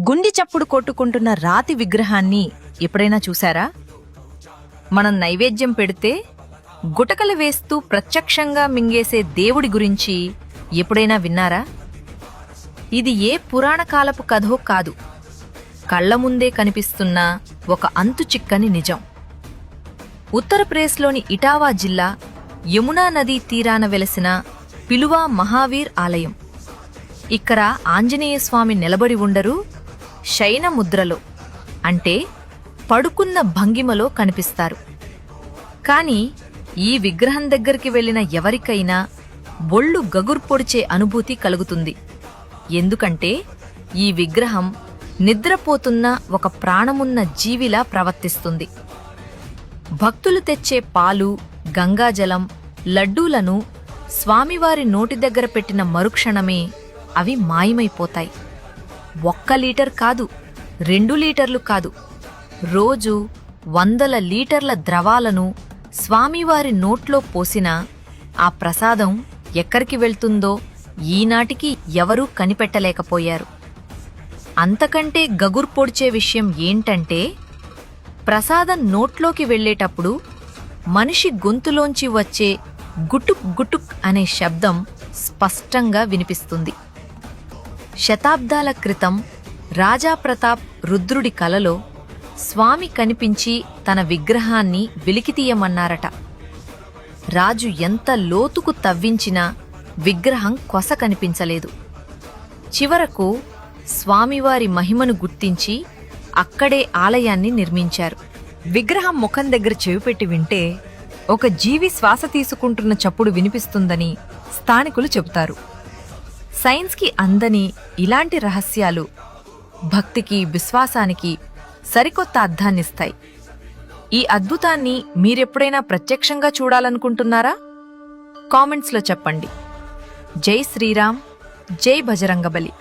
గుండె చప్పుడు కొట్టుకుంటున్న రాతి విగ్రహాన్ని ఎప్పుడైనా చూశారా? మనం నైవేద్యం పెడితే గుటకలు వేస్తూ ప్రత్యక్షంగా మింగేసే దేవుడి గురించి ఎప్పుడైనా విన్నారా? ఇది ఏ పురాణకాలపు కథో కాదు, కళ్ల ముందే కనిపిస్తున్న ఒక అంతుచిక్కని నిజం. ఉత్తరప్రదేశ్లోని ఇటావా జిల్లా యమునా నదీ తీరాన వెలసిన పిలువా మహావీర్ ఆలయం. ఇక్కడ ఆంజనేయస్వామి నిలబడి ఉండరు, శయన ముద్రలో అంటే పడుకున్న భంగిమలో కనిపిస్తారు. కాని ఈ విగ్రహం దగ్గరికి వెళ్లిన ఎవరికైనా ఒళ్ళు గగుర్పొడిచే అనుభూతి కలుగుతుంది. ఎందుకంటే ఈ విగ్రహం నిద్రపోతున్న ఒక ప్రాణమున్న జీవిలా ప్రవర్తిస్తుంది. భక్తులు తెచ్చే పాలు, గంగాజలం, లడ్డూలను స్వామివారి నోటి దగ్గర పెట్టిన మరుక్షణమే అవి మాయమైపోతాయి. 1 లీటర్ కాదు, 2 లీటర్లు కాదు, రోజు 100 లీటర్ల ద్రవాలను స్వామివారి నోట్లో పోసినా ఆ ప్రసాదం ఎక్కడికి వెళ్తుందో ఈనాటికి ఎవరూ కనిపెట్టలేకపోయారు. అంతకంటే గగుర్పొడిచే విషయం ఏంటంటే, ప్రసాదం నోట్లోకి వెళ్లేటప్పుడు మనిషి గొంతులోంచి వచ్చే గుటుక్ గుటుక్ అనే శబ్దం స్పష్టంగా వినిపిస్తుంది. శతాబ్దాల క్రితం రాజా ప్రతాప్ రుద్రుడి కలలో స్వామి కనిపించి తన విగ్రహాన్ని వెలికితీయమన్నారట. రాజు ఎంత లోతుకు తవ్వించినా విగ్రహం కొస కనిపించలేదు. చివరకు స్వామివారి మహిమను గుర్తించి అక్కడే ఆలయాన్ని నిర్మించారు. విగ్రహం ముఖం దగ్గర చెవిపెట్టి వింటే ఒక జీవి శ్వాస తీసుకుంటున్న చప్పుడు వినిపిస్తుందని స్థానికులు చెబుతారు. సైన్స్కి అందని ఇలాంటి రహస్యాలు భక్తికి, విశ్వాసానికి సరికొత్త అర్థాన్నిస్తాయి. ఈ అద్భుతాన్ని మీరెప్పుడైనా ప్రత్యక్షంగా చూడాలనుకుంటున్నారా? కామెంట్స్లో చెప్పండి. జై శ్రీరామ్, జై బజరంగబలి.